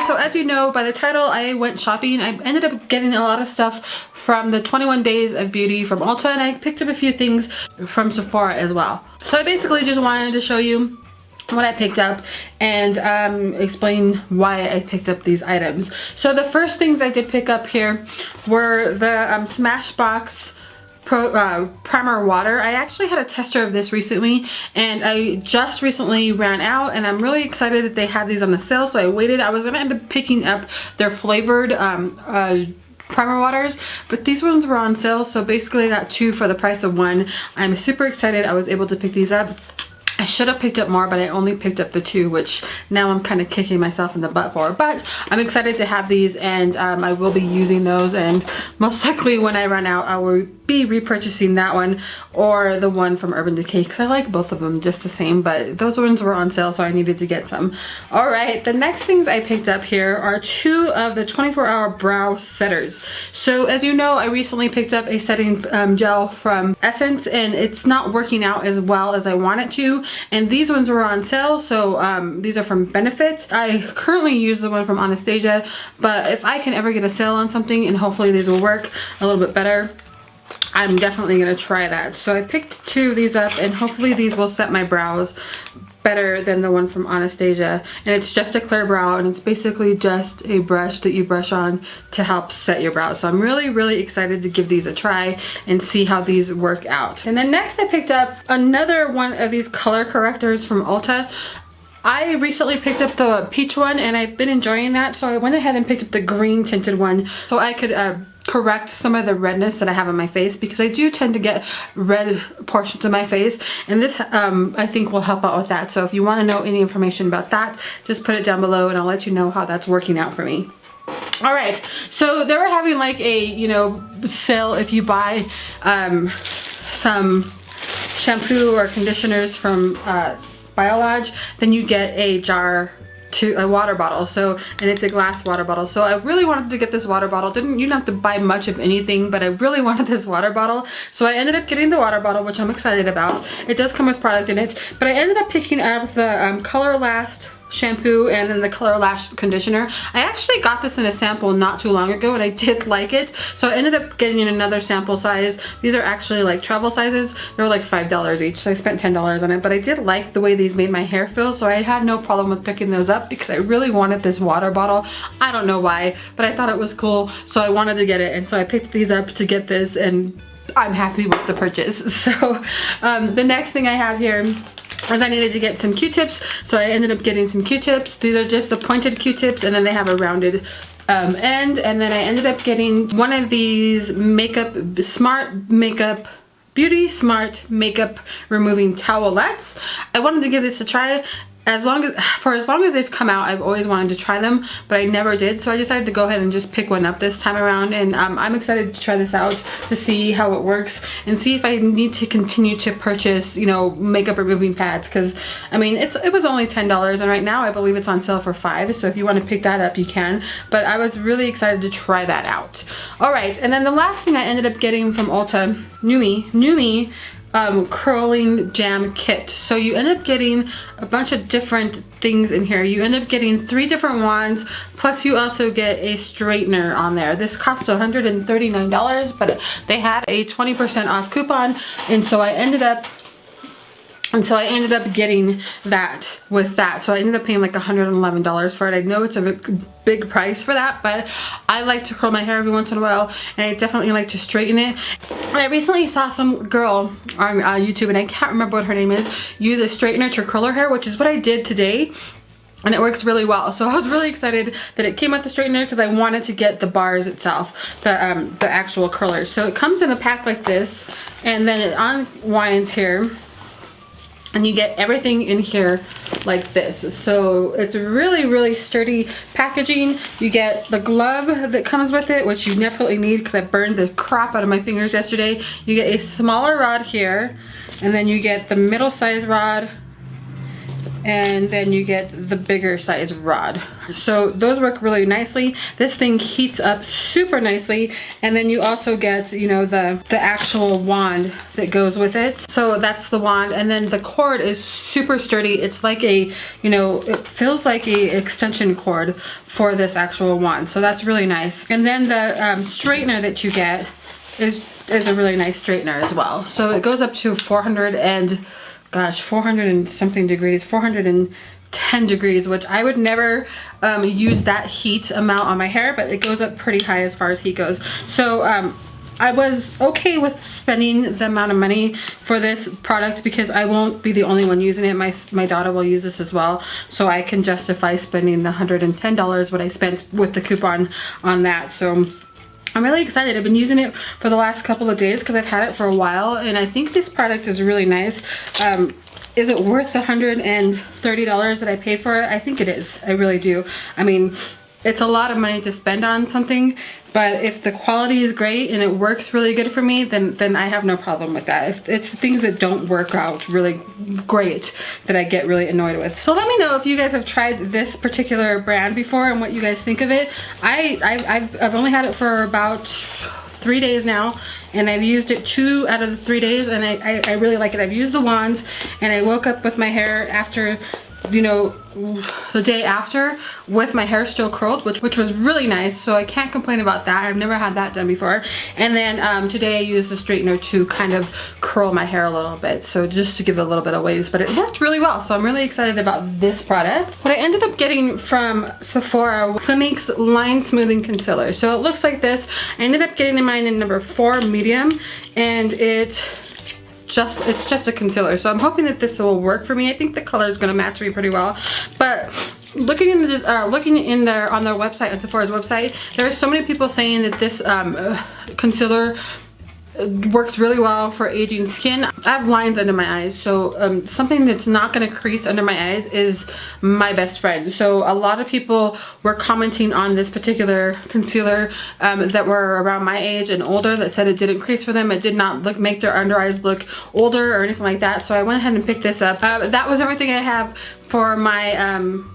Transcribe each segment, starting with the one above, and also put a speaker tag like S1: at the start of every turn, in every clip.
S1: so as you know by the title, I went shopping. I ended up getting a lot of stuff from the 21 Days of Beauty from Ulta, and I picked up a few things from Sephora as well. So I basically just wanted to show you what I picked up and explain why I picked up these items. So the first things I did pick up here were the Smashbox primer water. I actually had a tester of this recently, and I just recently ran out, and I'm really excited that they had these on the sale, so I waited. I was gonna end up picking up their flavored primer waters, but these ones were on sale, so basically I got 2 for the price of 1. I'm super excited I was able to pick these up. I should have picked up more, but I only picked up the 2, which now I'm kind of kicking myself in the butt for. But I'm excited to have these, and I will be using those, and most likely when I run out I will be repurchasing that one or the one from Urban Decay, because I like both of them just the same, but those ones were on sale, so I needed to get some. Alright, the next things I picked up here are 2 of the 24-hour brow setters. So as you know, I recently picked up a setting gel from Essence, and it's not working out as well as I want it to, and these ones were on sale, so these are from Benefit. I currently use the one from Anastasia, but if I can ever get a sale on something, and hopefully these will work a little bit better, I'm definitely going to try that. So I picked 2 of these up, and hopefully these will set my brows better than the one from Anastasia. And it's just a clear brow, and it's basically just a brush that you brush on to help set your brows. So I'm really excited to give these a try and see how these work out. And then next I picked up another one of these color correctors from Ulta. I recently picked up the peach one, and I've been enjoying that, so I went ahead and picked up the green tinted one so I could correct some of the redness that I have on my face, because I do tend to get red portions of my face, and this I think will help out with that. So if you want to know any information about that, just put it down below and I'll let you know how that's working out for me. Alright, so they were having like a, you know, sale if you buy some shampoo or conditioners from Biolage, then you get a water bottle. So, and it's a glass water bottle. So I really wanted to get this water bottle. You didn't have to buy much of anything, but I really wanted this water bottle. So I ended up getting the water bottle, which I'm excited about. It does come with product in it, but I ended up picking up the Colorlast shampoo and then the Colorlast conditioner. I actually got this in a sample not too long ago, and I did like it, so I ended up getting in another sample size. These are actually like travel sizes. They were like $5 each, so I spent $10 on it, but I did like the way these made my hair feel, so I had no problem with picking those up because I really wanted this water bottle. I don't know why, but I thought it was cool, so I wanted to get it, and so I picked these up to get this, and I'm happy with the purchase. So the next thing I have here is I needed to get some Qtips, so I ended up getting some Qtips. These are just the pointed Qtips, and then they have a rounded end, and then I ended up getting one of these Beauty Smart Makeup Removing Towelettes. I wanted to give this a try. As long as they've come out, I've always wanted to try them, but I never did, so I decided to go ahead and just pick one up this time around, and I'm excited to try this out to see how it works and see if I need to continue to purchase, you know, makeup removing pads, because I mean it was only $10, and right now I believe it's on sale for $5, so if you want to pick that up you can, but I was really excited to try that out. Alright, and then the last thing I ended up getting from Ulta, NUME Curl Jam kit. So you end up getting a bunch of different things in here. You end up getting 3 different wands, plus you also get a straightener on there. This cost $139, but they had a 20% off coupon, and so I ended up getting that with that. So I ended up paying like $111 for it. I know it's a big price for that, but I like to curl my hair every once in a while, and I definitely like to straighten it. And I recently saw some girl on YouTube, and I can't remember what her name is, use a straightener to curl her hair, which is what I did today. And it works really well. So I was really excited that it came with the straightener because I wanted to get the bars itself, the actual curlers. So it comes in a pack like this, and then it unwinds here, and you get everything in here like this. So it's really sturdy packaging. You get the glove that comes with it, which you definitely need because I burned the crap out of my fingers yesterday. You get a smaller rod here, and then you get the middle size rod, and then you get the bigger size rod. So those work really nicely. This thing heats up super nicely, and then you also get, you know, the actual wand that goes with it. So that's the wand, and then the cord is super sturdy. It's like a, you know, it feels like a extension cord for this actual wand. So that's really nice. And then the straightener that you get is a really nice straightener as well. So it goes up to 400 and something degrees, 410 degrees, which I would never use that heat amount on my hair, but it goes up pretty high as far as heat goes. So I was okay with spending the amount of money for this product because I won't be the only one using it. My daughter will use this as well, so I can justify spending the $110 what I spent with the coupon on that. So I'm really excited. I've been using it for the last couple of days because I've had it for a while, and I think this product is really nice. Is it worth the $130 that I paid for it? I think it is. I really do. I mean, it's a lot of money to spend on something, but if the quality is great and it works really good for me, then I have no problem with that. If it's the things that don't work out really great that I get really annoyed with. So let me know if you guys have tried this particular brand before and what you guys think of it. I've only had it for about 3 days now, and I've used it 2 out of the 3 days, and I really like it. I've used the wands, and I woke up with my hair after, you know, the day after with my hair still curled, which was really nice. So I can't complain about that. I've never had that done before. And then today I used the straightener to kind of curl my hair a little bit, so just to give it a little bit of waves, but it worked really well. So I'm really excited about this product. What I ended up getting from Sephora, Clinique's Line Smoothing Concealer. So it looks like this. I ended up getting mine in number 4 medium, and it's just a concealer, so I'm hoping that this will work for me. I think the color is going to match me pretty well, but looking in there on their website, on Sephora's website, there are so many people saying that this concealer works really well for aging skin. I have lines under my eyes, so something that's not going to crease under my eyes is my best friend. So a lot of people were commenting on this particular concealer that were around my age and older, that said it didn't crease for them. It did not make their under eyes look older or anything like that. So I went ahead and picked this up. That was everything I have for my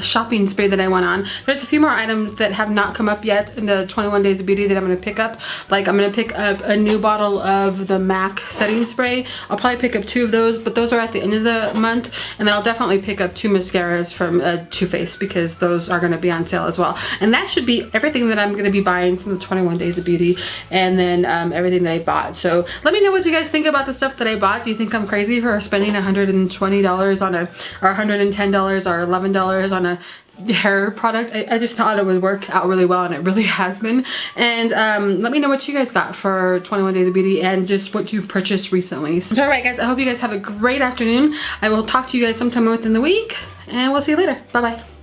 S1: shopping spree that I went on. There's a few more items that have not come up yet in the 21 days of beauty that I'm going to pick up. Like, I'm going to pick up a new bottle of the MAC setting spray. I'll probably pick up 2 of those, but those are at the end of the month. And then I'll definitely pick up 2 mascaras from Too Faced, because those are going to be on sale as well. And that should be everything that I'm going to be buying from the 21 days of beauty, and then everything that I bought. So let me know what you guys think about the stuff that I bought. Do you think I'm crazy for spending $120 on or $110 or $11 on a hair product? I just thought it would work out really well, and it really has been. And let me know what you guys got for 21 days of beauty and just what you've purchased recently. So alright guys, I hope you guys have a great afternoon. I will talk to you guys sometime within the week, and we'll see you later. Bye bye.